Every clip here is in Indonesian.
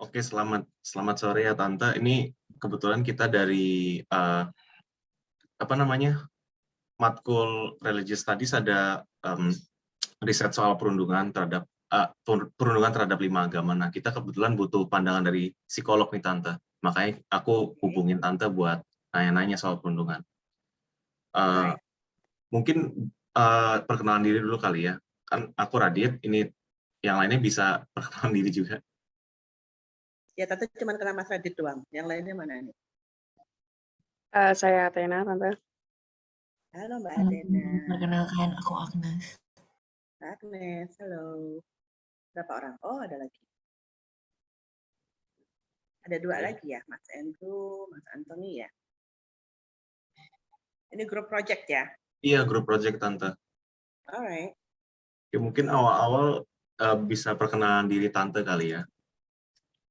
Oke, selamat sore ya Tante. Ini kebetulan kita dari apa namanya matkul Religious Studies ada riset soal perundungan terhadap 5 agama. Nah, kita kebetulan butuh pandangan dari psikolog nih Tante. Makanya aku hubungin Tante buat nanya-nanya soal perundungan. Uh, mungkin perkenalan diri dulu kali ya. Kan aku Radit, ini yang lainnya bisa perkenalan diri juga. Ya, Tante cuma kenal Mas Radit doang. Yang lainnya mana nih? Saya Athena, Tante. Halo Mbak Athena. Perkenalkan, aku Agnes. Agnes, halo. Berapa orang? Oh, ada lagi. Ada 2 lagi ya, Mas Andrew, Mas Anthony ya. Ini grup project ya? Iya, grup project Tante. Alright. Ya, mungkin awal-awal bisa perkenalan diri Tante kali ya,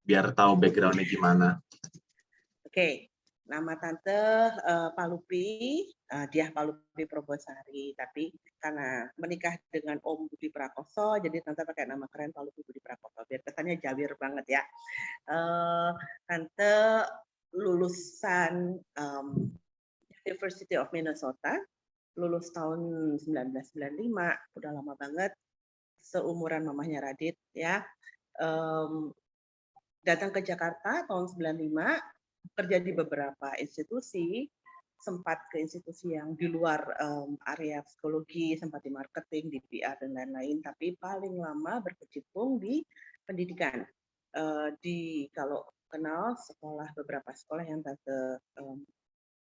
biar tahu background-nya gimana. Oke, nama Tante Palupi, Diah Palupi Probosari. Tapi karena menikah dengan Om Budi Prakoso, jadi Tante pakai nama keren Palupi Budi Prakoso. Biar kesannya jawir banget ya. Tante lulusan University of Minnesota, lulus tahun 1995, udah lama banget, seumuran mamahnya Radit ya. Datang ke Jakarta tahun 95, kerja di beberapa institusi, sempat ke institusi yang di luar area psikologi, sempat di marketing, di PR dan lain-lain, tapi paling lama berkecimpung di pendidikan. Kalau kenal beberapa sekolah yang Tante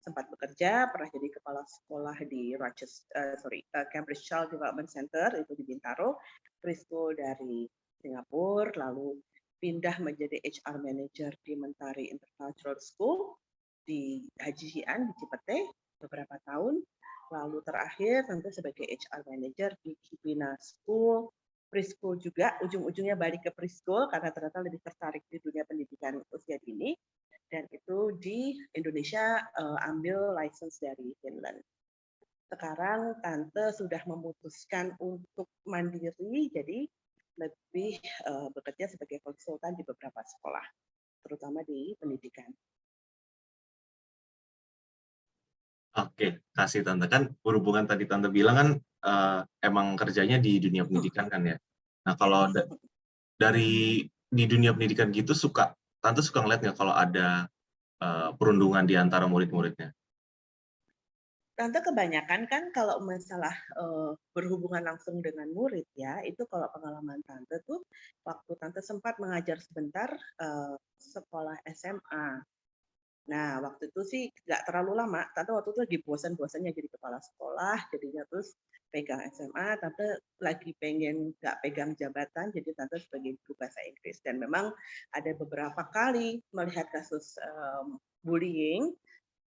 sempat bekerja, pernah jadi kepala sekolah di Cambridge Child Development Center itu di Bintaro, preschool dari Singapura, lalu pindah menjadi HR Manager di Mentari Intercultural School di Haji Hian di Cipete beberapa tahun, lalu terakhir tentu sebagai HR Manager di Kipina School, preschool juga, ujung-ujungnya balik ke preschool karena ternyata lebih tertarik di dunia pendidikan usia dini. Dan itu di Indonesia ambil license dari Finland. Sekarang Tante sudah memutuskan untuk mandiri, jadi lebih bekerja sebagai konsultan di beberapa sekolah, terutama di pendidikan. Oke, kasih Tante. Kan berhubungan tadi Tante bilang kan emang kerjanya di dunia pendidikan kan ya. Nah, kalau dari di dunia pendidikan gitu Tante suka ngeliat nggak kalau ada perundungan di antara murid-muridnya? Tante kebanyakan kan kalau masalah berhubungan langsung dengan murid ya, itu kalau pengalaman Tante tuh waktu Tante sempat mengajar sebentar sekolah SMA. Nah, waktu itu sih nggak terlalu lama. Tante waktu itu lagi bosan-bosannya jadi kepala sekolah, jadinya terus pegang SMA. Tante lagi pengen nggak pegang jabatan, jadi Tante sebagai guru bahasa Inggris. Dan memang ada beberapa kali melihat kasus bullying,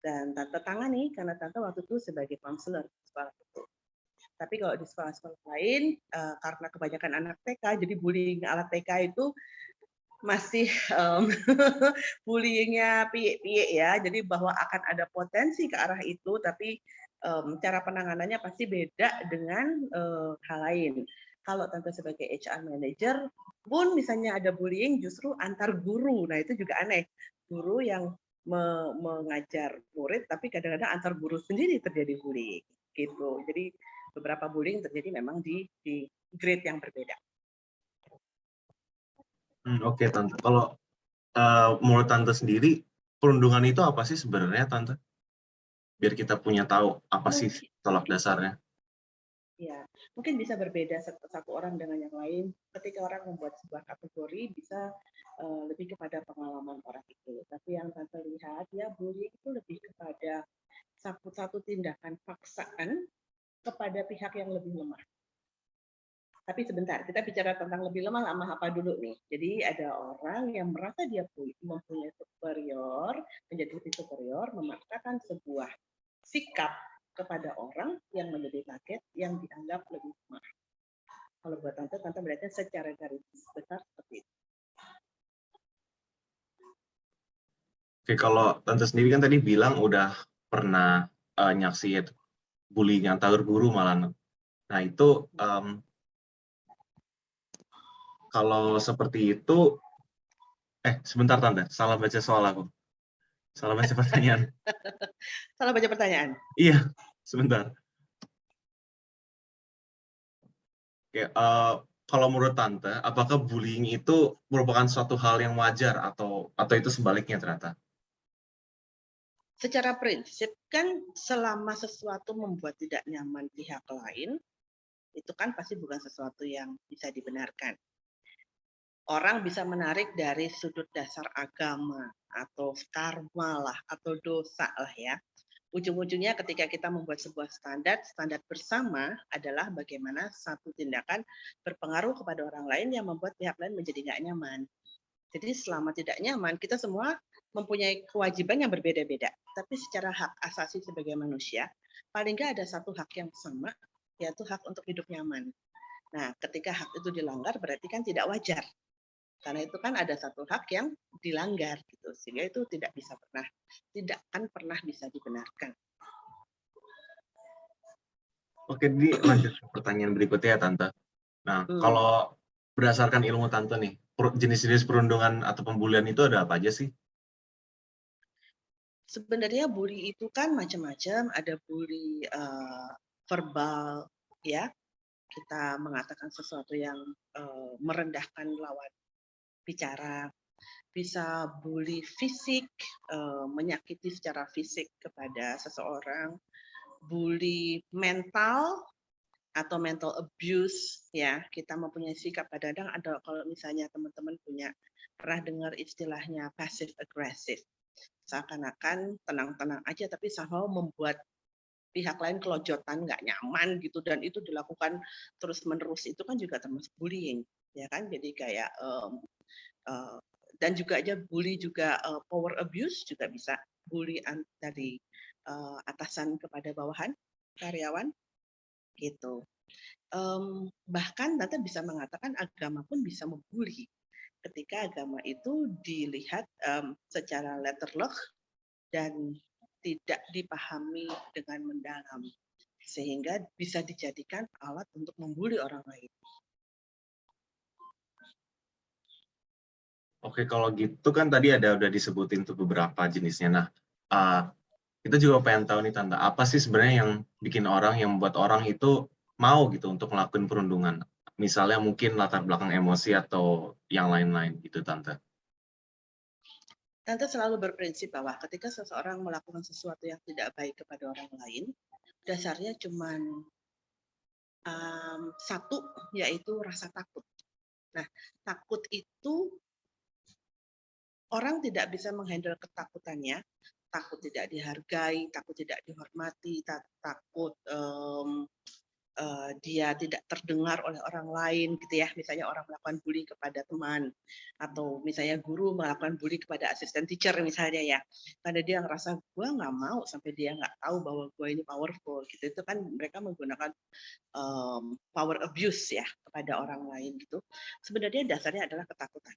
dan Tante tangani karena Tante waktu itu sebagai counselor di sekolah itu. Tapi kalau di sekolah-sekolah lain, karena kebanyakan anak TK, jadi bullying ala TK itu masih bullyingnya piye-piye ya, jadi bahwa akan ada potensi ke arah itu, tapi cara penanganannya pasti beda dengan hal lain. Kalau Tante sebagai HR Manager pun misalnya ada bullying justru antar guru, nah itu juga aneh. Guru yang mengajar murid, tapi kadang-kadang antar guru sendiri terjadi bullying gitu. Jadi beberapa bullying terjadi memang di grade yang berbeda. Oke, Tante. Kalau menurut Tante sendiri, perundungan itu apa sih sebenarnya, Tante? Biar kita punya tahu apa sih tolak dasarnya. Ya, mungkin bisa berbeda satu orang dengan yang lain. Ketika orang membuat sebuah kategori, bisa lebih kepada pengalaman orang itu. Tapi yang Tante lihat, ya bullying itu lebih kepada satu tindakan paksaan kepada pihak yang lebih lemah. Tapi sebentar, kita bicara tentang lebih lemah apa dulu nih. Jadi ada orang yang merasa dia mempunyai superior, menjadi superior, memaksakan sebuah sikap kepada orang yang menjadi target yang dianggap lebih lemah. Kalau buat Tante melihatnya secara garis besar seperti itu. Oke, kalau Tante sendiri kan tadi bilang udah pernah nyaksiin bullying antar guru malah. Nah itu kalau seperti itu Sebentar Tante, salah baca soal aku. Salah baca pertanyaan. Salah baca pertanyaan. Iya, sebentar. Oke, kalau menurut Tante, apakah bullying itu merupakan suatu hal yang wajar atau itu sebaliknya ternyata? Secara prinsip kan selama sesuatu membuat tidak nyaman pihak lain, itu kan pasti bukan sesuatu yang bisa dibenarkan. Orang bisa menarik dari sudut dasar agama atau karma lah atau dosa lah ya. Ujung-ujungnya ketika kita membuat sebuah standar bersama adalah bagaimana satu tindakan berpengaruh kepada orang lain yang membuat pihak lain menjadi nggak nyaman. Jadi selama tidak nyaman, kita semua mempunyai kewajiban yang berbeda-beda. Tapi secara hak asasi sebagai manusia, paling nggak ada satu hak yang sama, yaitu hak untuk hidup nyaman. Nah, ketika hak itu dilanggar, berarti kan tidak wajar. Karena itu kan ada satu hak yang dilanggar, gitu. Sehingga itu tidak akan pernah bisa dibenarkan. Oke, di lanjut ke pertanyaan berikutnya ya Tante. Nah, kalau berdasarkan ilmu Tante nih, jenis-jenis perundungan atau pembulian itu ada apa aja sih? Sebenarnya bully itu kan macam-macam, ada bully verbal, ya. Kita mengatakan sesuatu yang merendahkan lawan bicara, bisa bully fisik, menyakiti secara fisik kepada seseorang, bully mental atau mental abuse, ya. Kita mempunyai sikap, kadang-kadang ada, kalau misalnya teman-teman pernah dengar istilahnya passive aggressive, seakan-akan tenang-tenang aja tapi somehow membuat pihak lain kelojotan, nggak nyaman gitu, dan itu dilakukan terus-menerus, itu kan juga termasuk bullying, ya kan? Jadi kayak dan juga aja bully juga power abuse juga bisa, bully dari atasan kepada bawahan karyawan gitu. Bahkan Tante bisa mengatakan agama pun bisa membuli ketika agama itu dilihat secara letterlock dan tidak dipahami dengan mendalam, sehingga bisa dijadikan alat untuk membuli orang lain. Oke, kalau gitu kan tadi udah disebutin tuh beberapa jenisnya. Nah, kita juga pengen tahu nih Tante, apa sih sebenarnya yang bikin yang membuat orang itu mau gitu untuk melakukan perundungan? Misalnya mungkin latar belakang emosi atau yang lain-lain gitu Tante. Tante selalu berprinsip bahwa ketika seseorang melakukan sesuatu yang tidak baik kepada orang lain, dasarnya cuma satu, yaitu rasa takut. Nah, takut itu orang tidak bisa menghandle ketakutannya, takut tidak dihargai, takut tidak dihormati, takut dia tidak terdengar oleh orang lain gitu ya. Misalnya orang melakukan bully kepada teman, atau misalnya guru melakukan bully kepada asisten teacher misalnya ya, karena dia ngerasa gue nggak mau sampai dia nggak tahu bahwa gue ini powerful gitu. Itu kan mereka menggunakan power abuse ya kepada orang lain gitu. Sebenarnya dasarnya adalah ketakutan.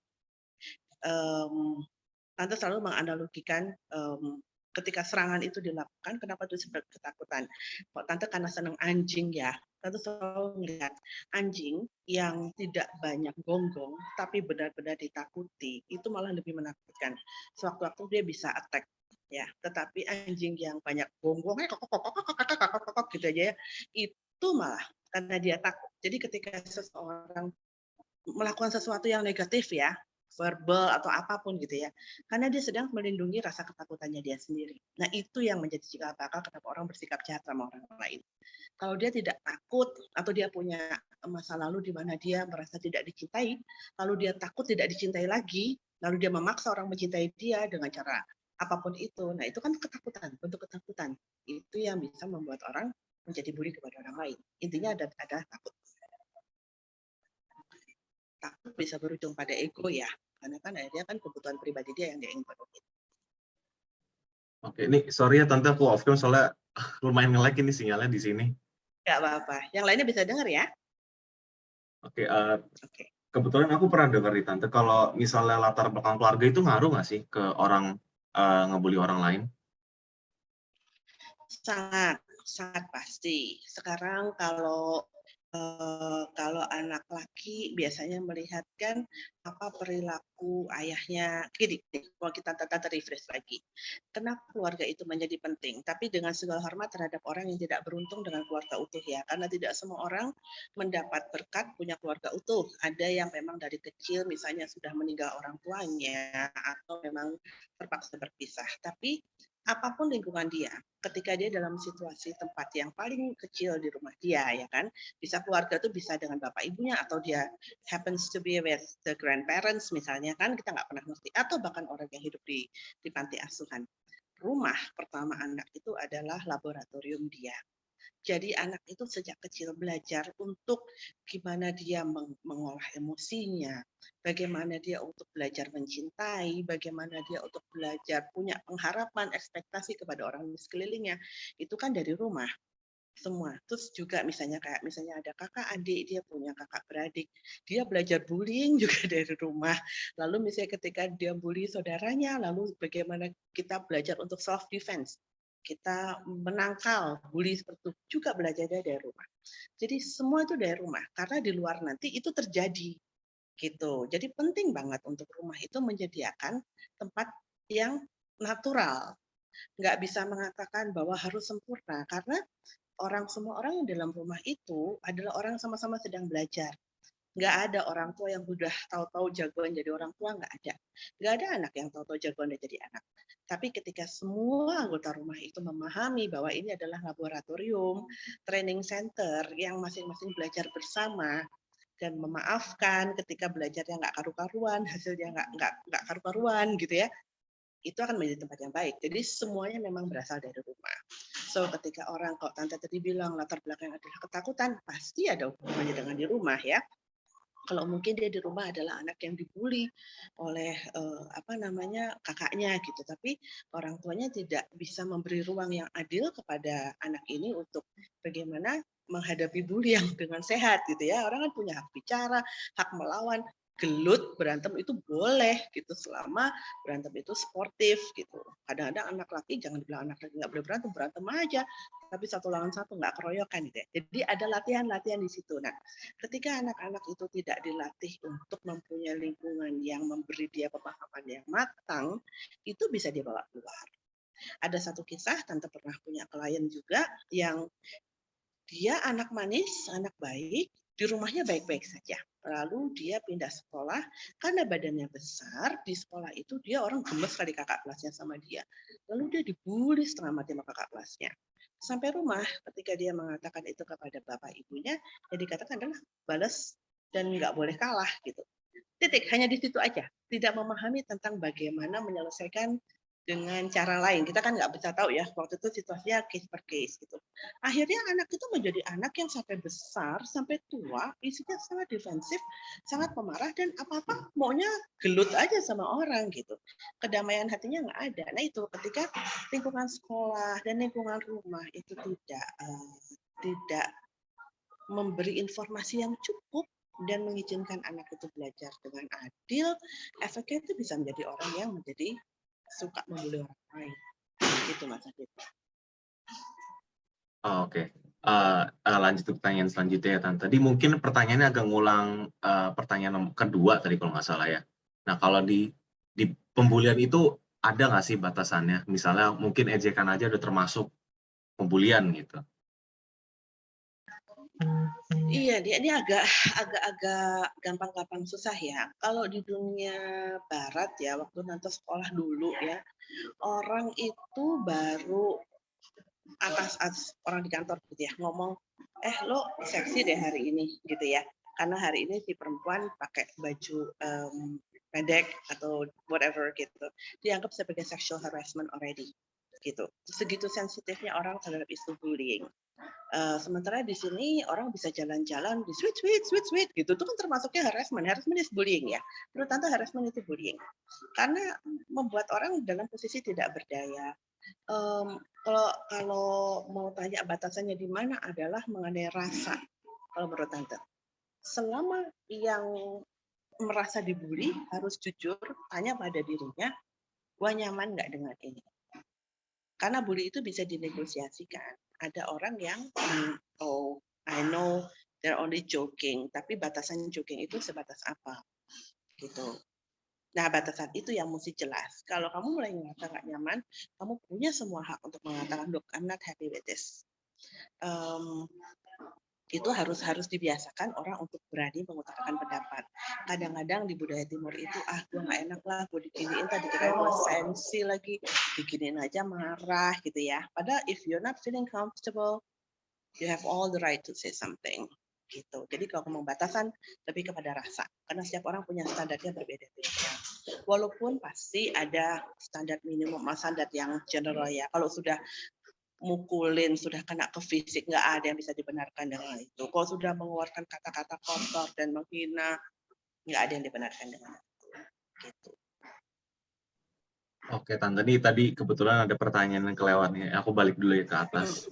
Tante selalu menganalogikan ketika serangan itu dilakukan, kenapa disebut ketakutan? Kok Tante karena senang anjing ya, Tante selalu melihat anjing yang tidak banyak gonggong, tapi benar-benar ditakuti, itu malah lebih menakutkan. Sewaktu-waktu dia bisa attack, ya. Tetapi anjing yang banyak gonggongnya, gitu aja ya, itu malah karena dia takut. Jadi ketika seseorang melakukan sesuatu yang negatif ya, verbal atau apapun gitu ya, karena dia sedang melindungi rasa ketakutannya dia sendiri. Nah, itu yang menjadi cikal bakal kenapa orang bersikap jahat sama orang lain. Kalau dia tidak takut atau dia punya masa lalu di mana dia merasa tidak dicintai, lalu dia takut tidak dicintai lagi, lalu dia memaksa orang mencintai dia dengan cara apapun itu. Nah, itu kan ketakutan, bentuk ketakutan. Itu yang bisa membuat orang menjadi bully kepada orang lain. Intinya ada takut. Takut bisa berujung pada ego ya, karena kan akhirnya kan kebutuhan pribadi dia yang dia ingin penuhi. Oke, ini sorry ya Tante, aku off cam soalnya lumayan nge-lag ini sinyalnya di sini. Nggak apa-apa, yang lainnya bisa dengar ya. Oke, kebetulan aku pernah dengar di Tante, kalau misalnya latar belakang keluarga itu ngaruh nggak sih ke orang ngebully orang lain? Sangat pasti. Sekarang kalau Kalau anak laki biasanya melihatkan apa perilaku ayahnya. Gini, kalau kita tata refresh lagi, kenapa keluarga itu menjadi penting? Tapi dengan segala hormat terhadap orang yang tidak beruntung dengan keluarga utuh ya, karena tidak semua orang mendapat berkat punya keluarga utuh. Ada yang memang dari kecil misalnya sudah meninggal orang tuanya atau memang terpaksa berpisah. Tapi apapun lingkungan dia, ketika dia dalam situasi tempat yang paling kecil di rumah dia, ya kan, bisa keluarga tuh bisa dengan bapak ibunya atau dia happens to be with the grandparents misalnya kan kita nggak pernah ngerti atau bahkan orang yang hidup di panti asuhan. Rumah pertama anak itu adalah laboratorium dia. Jadi anak itu sejak kecil belajar untuk gimana dia mengolah emosinya, bagaimana dia untuk belajar mencintai, bagaimana dia untuk belajar punya pengharapan, ekspektasi kepada orang di sekelilingnya. Itu kan dari rumah semua. Terus juga misalnya ada kakak adik, dia punya kakak beradik, dia belajar bullying juga dari rumah. Lalu misalnya ketika dia bully saudaranya, lalu bagaimana kita belajar untuk self defense. Kita menangkal bully seperti itu juga belajar dari rumah. Jadi semua itu dari rumah karena di luar nanti itu terjadi gitu. Jadi penting banget untuk rumah itu menyediakan tempat yang natural. Nggak bisa mengatakan bahwa harus sempurna karena semua orang yang dalam rumah itu adalah orang sama-sama sedang belajar. Nggak ada orang tua yang udah tahu-tahu jagoan jadi orang tua, nggak ada. Nggak ada anak yang tahu-tahu jagoan jadi anak. Tapi ketika semua anggota rumah itu memahami bahwa ini adalah laboratorium, training center yang masing-masing belajar bersama, dan memaafkan ketika belajarnya nggak karu-karuan, hasilnya nggak karu-karuan gitu ya, itu akan menjadi tempat yang baik. Jadi semuanya memang berasal dari rumah. So ketika orang, kalau Tante tadi bilang latar belakang adalah ketakutan, pasti ada hubungannya dengan di rumah ya. Kalau mungkin dia di rumah adalah anak yang dibully oleh kakaknya gitu, tapi orang tuanya tidak bisa memberi ruang yang adil kepada anak ini untuk bagaimana menghadapi bully yang dengan sehat gitu ya. Orang kan punya hak bicara, hak melawan. Gelut berantem itu boleh gitu selama berantem itu sportif gitu. Kadang-kadang anak laki, jangan bilang anak laki nggak boleh berantem, berantem aja, tapi satu lawan satu nggak keroyokan gitu ya. Jadi ada latihan-latihan di situ. Nah, ketika anak-anak itu tidak dilatih untuk mempunyai lingkungan yang memberi dia pemahaman yang matang, itu bisa dibawa keluar. Ada satu kisah, Tante pernah punya klien juga yang dia anak manis, anak baik, di rumahnya baik-baik saja. Lalu dia pindah sekolah, karena badannya besar, di sekolah itu dia orang gemes kali kakak kelasnya sama dia. Lalu dia dibully setengah mati sama kakak kelasnya. Sampai rumah, ketika dia mengatakan itu kepada bapak ibunya, yang dikatakan adalah balas dan nggak boleh kalah gitu. Titik, hanya di situ aja. Tidak memahami tentang bagaimana menyelesaikan dengan cara lain. Kita kan nggak bisa tahu ya, waktu itu situasinya case per case gitu. Akhirnya anak itu menjadi anak yang sampai besar, sampai tua, isinya sangat defensif, sangat pemarah, dan apa-apa maunya gelut aja sama orang gitu. Kedamaian hatinya nggak ada. Nah itu ketika lingkungan sekolah dan lingkungan rumah itu tidak memberi informasi yang cukup dan mengizinkan anak itu belajar dengan adil, efeknya itu bisa menjadi orang yang menjadi suka membuli orang lain. Gitu Mas Adit. Oh, oke. Lanjut ke pertanyaan selanjutnya ya, Tante. Tadi mungkin pertanyaannya agak ngulang pertanyaan kedua tadi kalau nggak salah ya. Nah, kalau di pembulian itu ada nggak sih batasannya? Misalnya mungkin ejekan aja udah termasuk pembulian gitu. Iya, dia ini agak gampang-gampang susah ya. Kalau di dunia barat ya, waktu nanti sekolah dulu ya, orang itu baru atas orang di kantor gitu ya ngomong, lo seksi deh hari ini gitu ya. Karena hari ini si perempuan pakai baju pendek atau whatever gitu. Dianggap sebagai sexual harassment already gitu. Segitu sensitifnya orang terhadap isu bullying. Sementara di sini orang bisa jalan-jalan di sweet gitu, itu kan termasuknya harassment is bullying ya. Menurut Tante harassment itu bullying, karena membuat orang dalam posisi tidak berdaya. Kalau mau tanya batasannya di mana adalah mengenai rasa. Kalau menurut Tante, selama yang merasa dibully harus jujur tanya pada dirinya, gua nyaman nggak dengan ini? Karena bully itu bisa dinegosiasikan. Ada orang yang, I know they're only joking, tapi batasan joking itu sebatas apa gitu. Nah, batasan itu yang mesti jelas. Kalau kamu mulai ngerasa nggak nyaman, kamu punya semua hak untuk mengatakan, look, I'm not happy with this. Itu harus dibiasakan orang untuk berani mengutarakan pendapat. Kadang-kadang di budaya timur itu, gue nggak enak lah, gue diginiin, tadi kira gue sensi lagi, diginiin aja marah gitu ya. Padahal if you're not feeling comfortable, you have all the right to say something. Gitu. Jadi kalau ngomong batasan lebih kepada rasa, karena setiap orang punya standarnya berbeda-beda. Walaupun pasti ada standar minimum, standar yang general ya. Kalau sudah mukulin, sudah kena ke fisik, nggak ada yang bisa dibenarkan dengan itu. Kalau sudah mengeluarkan kata-kata kotor dan menghina, nggak ada yang dibenarkan dengan itu. Gitu. Oke, Tante, tadi kebetulan ada pertanyaan yang kelewat nih. Aku balik dulu ya ke atas.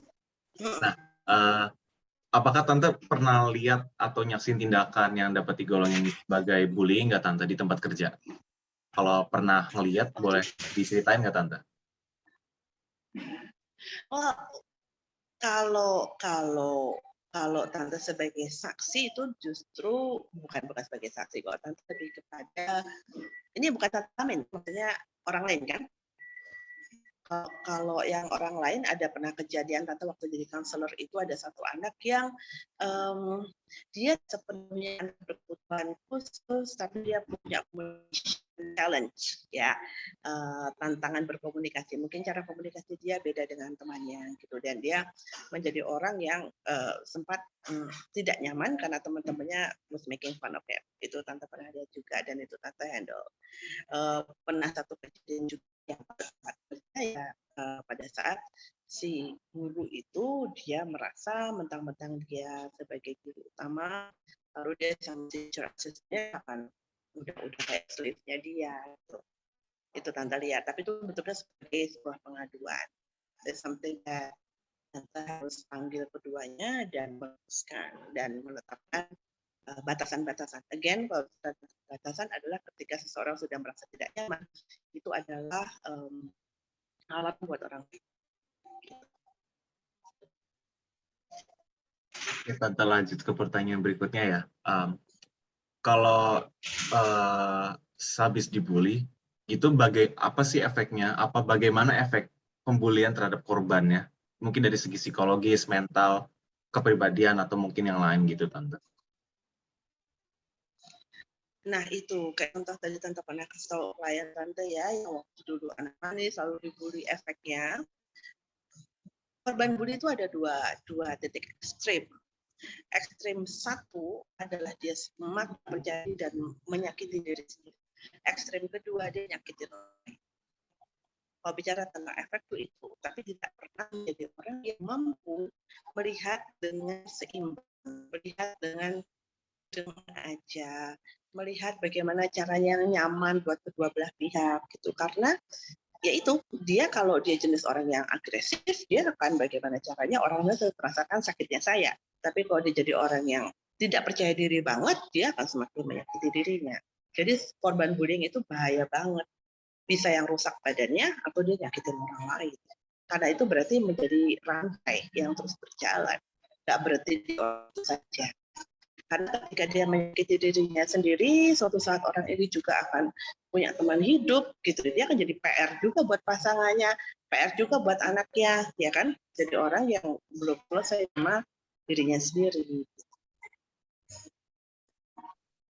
Nah, apakah Tante pernah lihat atau nyaksin tindakan yang dapat digolongin sebagai bullying nggak Tante di tempat kerja? Kalau pernah ngelihat, boleh diceritain nggak Tante? Oh, kalau Tante sebagai saksi itu justru bukan sebagai saksi, kalau Tante lebih kepada ini bukan Tante Amin, maksudnya orang lain kan? Kalau yang orang lain ada pernah kejadian Tante waktu jadi counselor itu ada satu anak yang dia sepenuhnya anak berkebutuhan khusus tapi dia punya challenge ya, tantangan berkomunikasi, mungkin cara komunikasi dia beda dengan temannya gitu, dan dia menjadi orang yang sempat tidak nyaman karena teman-temannya was making fun of him. Itu Tante pernah lihat juga dan itu Tante handle. Pernah satu kejadian juga yang percaya pada saat si guru itu dia merasa mentang-mentang dia sebagai guru utama, lalu dia sama teacher assistant-nya akan udah kayak slave-nya dia gitu. Itu Tante lihat, tapi itu bentuknya sebagai sebuah pengaduan. There's something that Tante harus panggil keduanya dan memutuskan dan menetapkan batasan-batasan. Again, batasan adalah ketika seseorang sudah merasa tidak nyaman, itu adalah alat buat orang lain. Oke, Tante lanjut ke pertanyaan berikutnya ya. Kalau habis dibully, itu apa sih efeknya? Bagaimana efek pembulian terhadap korbannya? Mungkin dari segi psikologis, mental, kepribadian, atau mungkin yang lain gitu, Tante. Nah itu kayak contoh tadi Tante pernah kasih tahu klien Tante ya, yang waktu dulu anak manis selalu dibully, efeknya korban bully itu ada dua titik ekstrim. Ekstrim satu adalah dia semakin berjadi dan menyakiti diri sendiri. Ekstrim kedua dia nyakitin orang lain. Kalau bicara tentang efek itu, tapi tidak pernah menjadi orang yang mampu melihat dengan seimbang, melihat dengan aja, melihat bagaimana caranya yang nyaman buat kedua belah pihak gitu. Karena yaitu dia kalau dia jenis orang yang agresif, dia akan bagaimana caranya orang lain merasakan sakitnya saya. Tapi kalau dia jadi orang yang tidak percaya diri banget, dia akan semakin menyakiti dirinya. Jadi korban bullying itu bahaya banget. Bisa yang rusak badannya atau dia nyakitin orang lain. Karena itu berarti menjadi rantai yang terus berjalan. Nggak berhenti di itu saja. Karena ketika dia menyakiti dirinya sendiri, suatu saat orang ini juga akan punya teman hidup, gitu. Dia akan jadi PR juga buat pasangannya, PR juga buat anaknya, ya kan? Jadi orang yang belum selesai sama dirinya sendiri.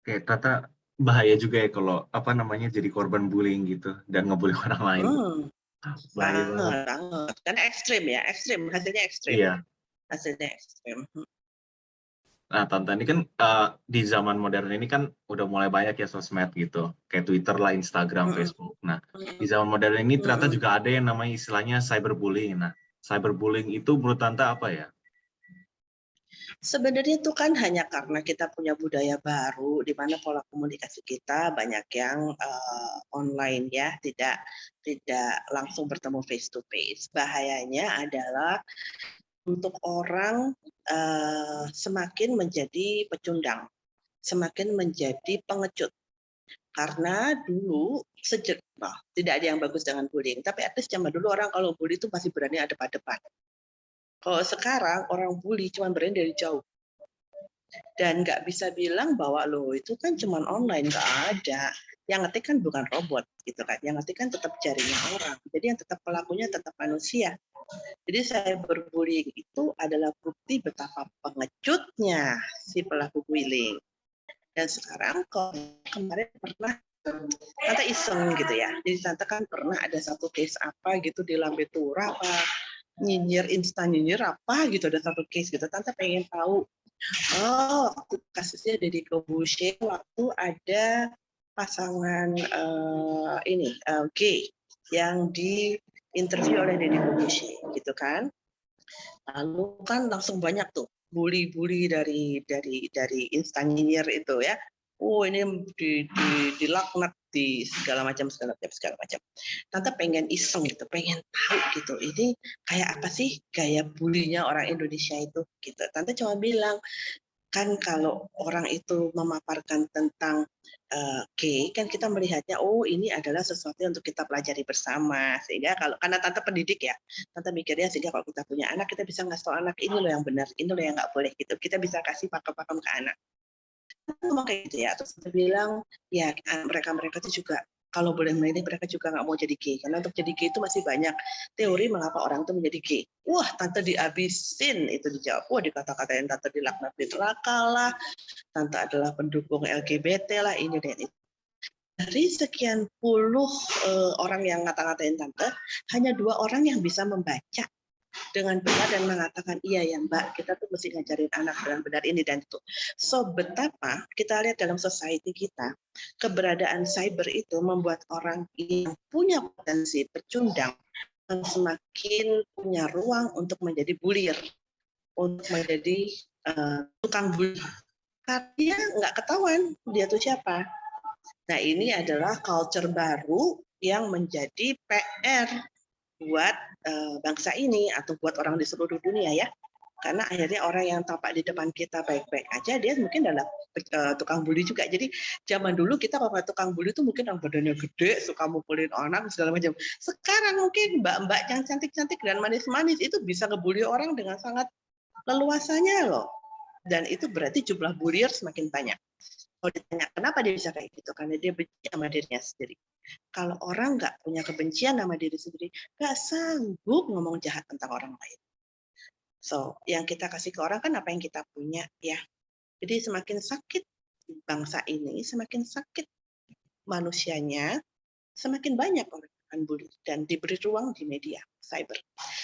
Oke, Tata, bahaya juga ya kalau jadi korban bullying gitu dan ngebully orang lain. Bahaya banget. Karena ekstrim ya, hasilnya ekstrim. Iya. Hasilnya ekstrim. Nah, Tante, ini kan di zaman modern ini kan udah mulai banyak ya sosmed gitu, kayak Twitter lah, Instagram, Facebook. Nah, di zaman modern ini ternyata juga ada yang namanya istilahnya cyberbullying. Nah, cyberbullying itu menurut Tante apa ya? Sebenarnya itu kan hanya karena kita punya budaya baru, di mana pola komunikasi kita banyak yang online ya, tidak langsung bertemu face to face. Bahayanya adalah untuk orang semakin menjadi pecundang, semakin menjadi pengecut. Karena dulu tidak ada yang bagus dengan bullying, tapi at least zaman dulu orang kalau bully itu masih berani hadap-hadapan. Kalau sekarang orang bully cuma berani dari jauh. Dan nggak bisa bilang bahwa loh itu kan cuma online, nggak ada. Yang ngetik kan bukan robot gitu kan. Yang ngetik kan tetap jarinya orang. Jadi yang tetap pelakunya tetap manusia. Jadi cyberbullying itu adalah bukti betapa pengecutnya si pelaku bullying. Dan sekarang kemarin pernah Tante iseng gitu ya. Jadi Tante kan pernah ada satu case apa gitu di Lambe Tura apa nyinyir instan nyinyir apa gitu, ada satu case gitu. Tante pengen tahu. Oh, waktu kasusnya Deddy Corbuzier waktu ada pasangan gay yang di interview oleh Deddy Corbuzier gitu kan. Lalu kan langsung banyak tuh bully-bully dari instan nyinyir itu ya. Oh ini dilaknat di segala macam. Tante pengen iseng gitu, pengen tahu gitu. Ini kayak apa sih gaya bulinya orang Indonesia itu gitu. Tante cuma bilang kan kalau orang itu memaparkan tentang gay kan kita melihatnya oh ini adalah sesuatu yang untuk kita pelajari bersama sehingga karena tante pendidik ya tante mikirnya sehingga kalau kita punya anak kita bisa ngasih tahu anak ini loh yang benar ini loh yang nggak boleh gitu kita bisa kasih pakem-pakem ke anak ngomong kayak gitu ya terus tante bilang ya mereka itu juga kalau boleh memilih mereka juga nggak mau jadi gay karena untuk jadi gay itu masih banyak teori mengapa orang itu menjadi gay. Wah tante dihabisin itu dijawab. Wah dikata-katain tante dilaknat di neraka lah. Tante adalah pendukung LGBT lah ini dan itu. Dari sekian puluh orang yang ngata-ngatain tante, hanya 2 orang yang bisa membaca dengan benar dan mengatakan iya ya Mbak kita tuh mesti ngajarin anak dengan benar ini dan itu. So betapa kita lihat dalam society kita keberadaan cyber itu membuat orang yang punya potensi pecundang semakin punya ruang untuk menjadi bullier, untuk menjadi tukang bully. Karena nggak ketahuan dia tuh siapa. Nah ini adalah culture baru yang menjadi PR buat bangsa ini atau buat orang di seluruh dunia ya. Karena akhirnya orang yang tampak di depan kita baik-baik aja, dia mungkin adalah tukang bully juga. Jadi zaman dulu kita kalau tukang bully itu mungkin yang badannya gede, suka mukulin orang segala macam. Sekarang mungkin mbak-mbak yang cantik-cantik dan manis-manis itu bisa ngebully orang dengan sangat leluasanya loh. Dan itu berarti jumlah bullier semakin banyak. Kalau ditanya kenapa dia bisa kayak gitu, karena dia benci sama dirinya sendiri. Kalau orang nggak punya kebencian sama diri sendiri, nggak sanggup ngomong jahat tentang orang lain. So, yang kita kasih ke orang kan apa yang kita punya ya. Jadi semakin sakit bangsa ini, semakin sakit manusianya, semakin banyak orang akan bully dan diberi ruang di media cyber.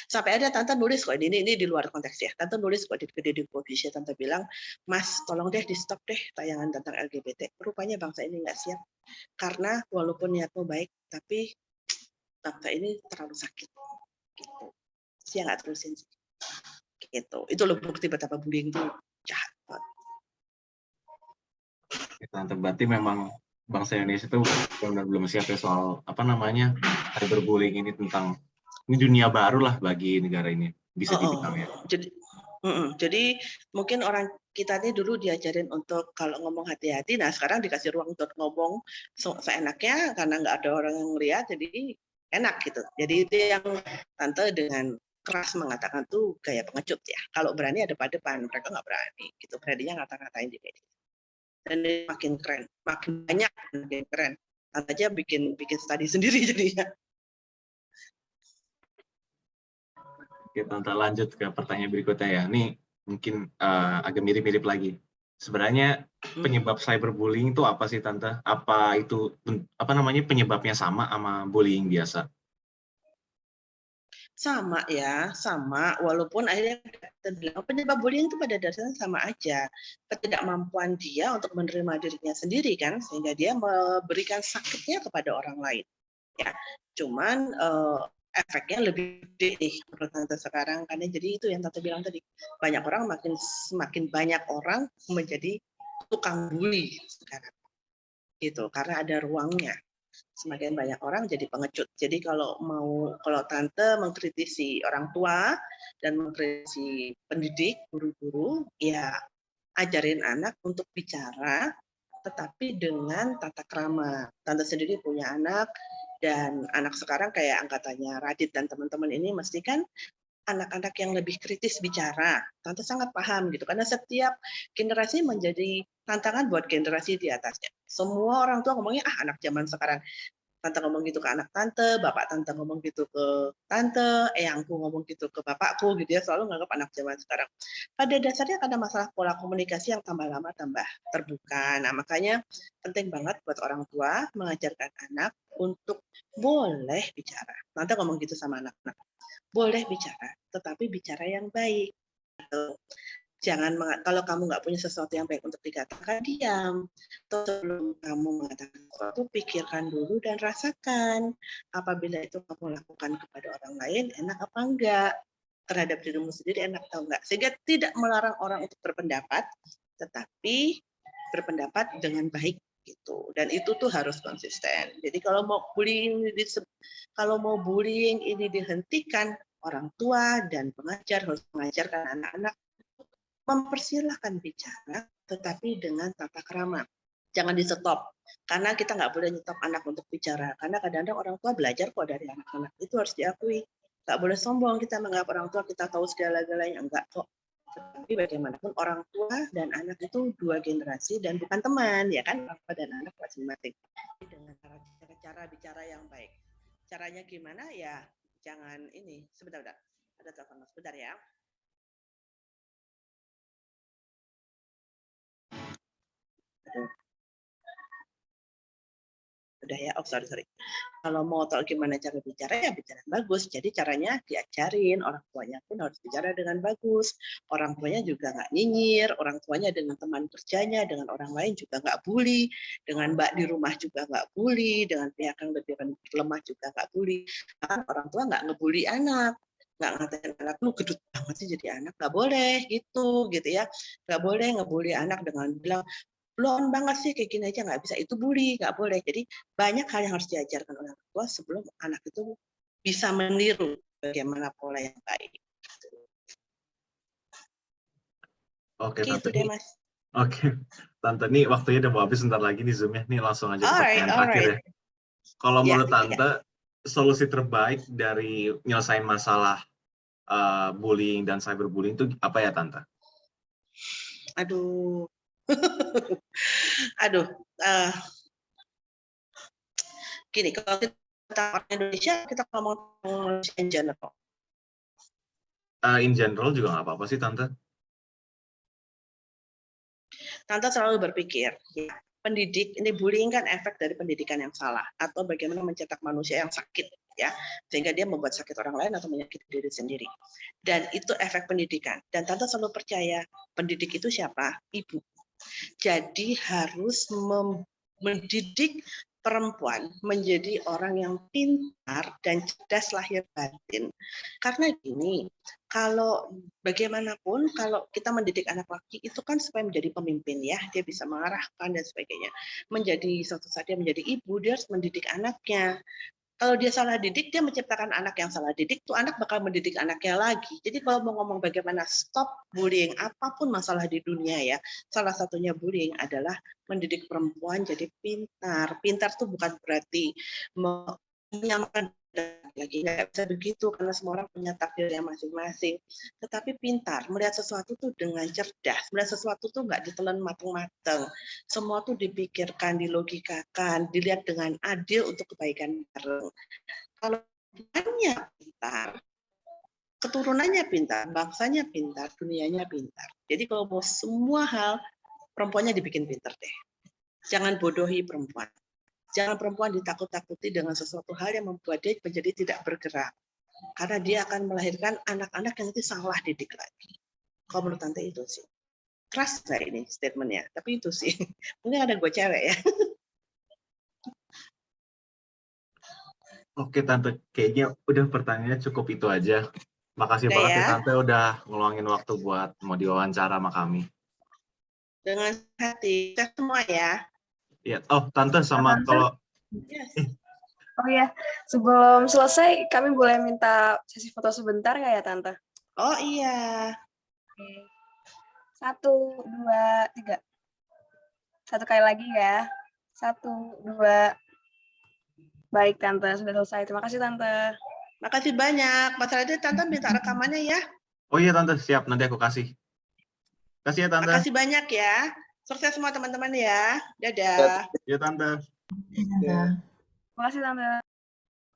Sampai ada tante nulis kok ini di luar konteks ya. Tante nulis kok di Corbuzier, tante bilang, "Mas, tolong deh di stop deh tayangan tentang LGBT. Rupanya bangsa ini nggak siap karena walaupun niatmu baik, tapi bangsa ini terlalu sakit." Gitu. Dia nggak terus sensitif. Gitu. Itu loh bukti betapa bullying itu jahat banget. Tante, berarti memang bangsa Indonesia itu benar-benar belum siap ya soal cyberbullying ini tentang ini dunia baru lah bagi negara ini bisa dibilang ya. Jadi mungkin orang kita ini dulu diajarin untuk kalau ngomong hati-hati, nah sekarang dikasih ruang untuk ngomong seenaknya karena nggak ada orang yang lihat, jadi enak gitu. Jadi itu yang tante dengan keras mengatakan tuh gaya pengecut ya. Kalau berani ada pada depan, mereka nggak berani gitu. Beraninya ngata-ngatain di media. Dan ini makin keren, makin banyak, makin keren. Tante aja bikin studi sendiri jadinya. Oke, Tante lanjut ke pertanyaan berikutnya ya. Ini mungkin agak mirip-mirip lagi. Sebenarnya penyebab cyberbullying itu apa sih Tante? Apa itu penyebabnya sama bullying biasa? Sama ya, sama. Walaupun akhirnya kita bilang penyebab bullying itu pada dasarnya sama aja. Ketidakmampuan dia untuk menerima dirinya sendiri kan, sehingga dia memberikan sakitnya kepada orang lain. Ya, cuman efeknya lebih gede nih menurut tante sekarang karena jadi itu yang tante bilang tadi banyak orang semakin banyak orang menjadi tukang bully sekarang gitu karena ada ruangnya. Semakin banyak orang jadi pengecut. Jadi kalau tante mengkritisi orang tua dan mengkritisi pendidik, guru-guru, ya ajarin anak untuk bicara, tetapi dengan tata krama. Tante sendiri punya anak, dan anak sekarang kayak angkatannya Radit dan teman-teman ini mesti kan anak-anak yang lebih kritis bicara. Tante sangat paham gitu, karena setiap generasi menjadi tantangan buat generasi di atasnya. Semua orang tua ngomongnya, anak zaman sekarang. Tante ngomong gitu ke anak tante, bapak tante ngomong gitu ke tante, eyangku ngomong gitu ke bapakku gitu ya, selalu nganggap anak zaman sekarang. Pada dasarnya ada masalah pola komunikasi yang tambah lama tambah terbuka. Nah, makanya penting banget buat orang tua mengajarkan anak untuk boleh bicara. Tante ngomong gitu sama anak-anak. Boleh bicara, tetapi bicara yang baik. Jangan, kalau kamu nggak punya sesuatu yang baik untuk dikatakan, diam. Atau sebelum kamu mengatakan sesuatu, pikirkan dulu dan rasakan. Apabila itu kamu lakukan kepada orang lain, enak apa enggak? Terhadap dirimu sendiri, enak atau enggak? Sehingga tidak melarang orang untuk berpendapat, tetapi berpendapat dengan baik gitu. Dan itu tuh harus konsisten. Jadi kalau mau bullying ini dihentikan, orang tua dan pengajar harus mengajarkan anak-anak mempersilahkan bicara, tetapi dengan tata krama. Jangan di-stop, karena kita nggak boleh nyetop anak untuk bicara. Karena kadang-kadang orang tua belajar kok dari anak-anak. Itu harus diakui. Nggak boleh sombong kita menganggap orang tua kita tahu segala-galanya. Enggak kok. Tapi bagaimanapun orang tua dan anak itu dua generasi dan bukan teman, ya kan? Orang tua dan anak masing-masing. Dengan cara bicara yang baik. Caranya gimana? Ya, jangan ini. Sebentar. Ada telepon sebentar ya. Udah ya, sorry. Kalau mau tahu gimana cara bicara, ya bicara bagus. Jadi caranya diajarin, orang tuanya pun harus bicara dengan bagus. Orang tuanya juga nggak nyinyir, orang tuanya dengan teman kerjanya, dengan orang lain juga nggak bully, dengan mbak di rumah juga nggak bully, dengan pihak yang lebih lemah juga nggak bully. Bahkan orang tua nggak ngebully anak, nggak ngatain anak, lu gedut banget sih jadi anak, nggak boleh gitu ya. Nggak boleh ngebully anak dengan bilang, belum banget sih kayak gini aja nggak bisa, itu bully, nggak boleh. Jadi banyak hal yang harus diajarkan oleh orang tua sebelum anak itu bisa meniru bagaimana pola yang baik. Oke, Gitu Tante. deh, Mas. Oke, Tante, nih waktunya udah mau habis sebentar lagi nih Zoom-nya. Nih langsung aja ke pertanyaan terakhir ya. Kalau menurut Tante, solusi terbaik dari nyelesain masalah bullying dan cyberbullying itu apa ya, Tante? Aduh. Gini, kalau kita orang Indonesia, kita ngomong in general. In general juga nggak apa-apa sih, Tante. Tante selalu berpikir, ya, pendidik, ini bullying kan efek dari pendidikan yang salah, atau bagaimana mencetak manusia yang sakit, ya, sehingga dia membuat sakit orang lain atau menyakiti diri sendiri. Dan itu efek pendidikan. Dan Tante selalu percaya, pendidik itu siapa? Ibu. Jadi harus mendidik perempuan menjadi orang yang pintar dan cerdas lahir batin. Karena gini, kalau bagaimanapun kalau kita mendidik anak laki itu kan supaya menjadi pemimpin ya, dia bisa mengarahkan dan sebagainya. Menjadi suatu saat dia menjadi ibu, dia harus mendidik anaknya. Kalau dia salah didik, dia menciptakan anak yang salah didik, tuh anak bakal mendidik anaknya lagi. Jadi kalau mau ngomong bagaimana stop bullying, apapun masalah di dunia ya, salah satunya bullying adalah mendidik perempuan jadi pintar. Pintar tuh bukan berarti menyamakan lagi, nggak bisa begitu karena semua orang punya takdirnya masing-masing. Tetapi pintar, melihat sesuatu tuh dengan cerdas, melihat sesuatu tuh nggak ditelan mateng-mateng. Semua tuh dipikirkan, dilogikakan, dilihat dengan adil untuk kebaikan bareng. Kalau bukannya pintar, keturunannya pintar, bangsanya pintar, dunianya pintar. Jadi kalau mau semua hal, perempuannya dibikin pintar deh. Jangan bodohi perempuan. Jangan perempuan ditakut-takuti dengan sesuatu hal yang membuat dia menjadi tidak bergerak. Karena dia akan melahirkan anak-anak yang nanti salah didik lagi. Kalau menurut Tante itu sih. Keras nggak ini statementnya? Tapi itu sih. Mungkin ada gue cewek ya. Oke, Tante. Kayaknya udah pertanyaannya cukup itu aja. Makasih Udah banget ya. ya, Tante, udah ngeluangin waktu buat mau diwawancara sama kami. Dengan hati. Kita semua ya. Iya. Oh, Tante, sama kalau... Yes. Oh ya, sebelum selesai kami boleh minta sesi foto sebentar nggak ya Tante? Oh iya. Oke. 1, 2, 3. Satu kali lagi ya. 1, 2. Baik Tante, sudah selesai. Terima kasih Tante. Makasih banyak. Mas Radit, Tante minta rekamannya ya. Oh iya Tante, siap. Nanti aku kasih. Kasih ya Tante. Makasih banyak ya. Sukses semua teman-teman ya. Dadah. Ya Tante. Tante. Makasih Tante.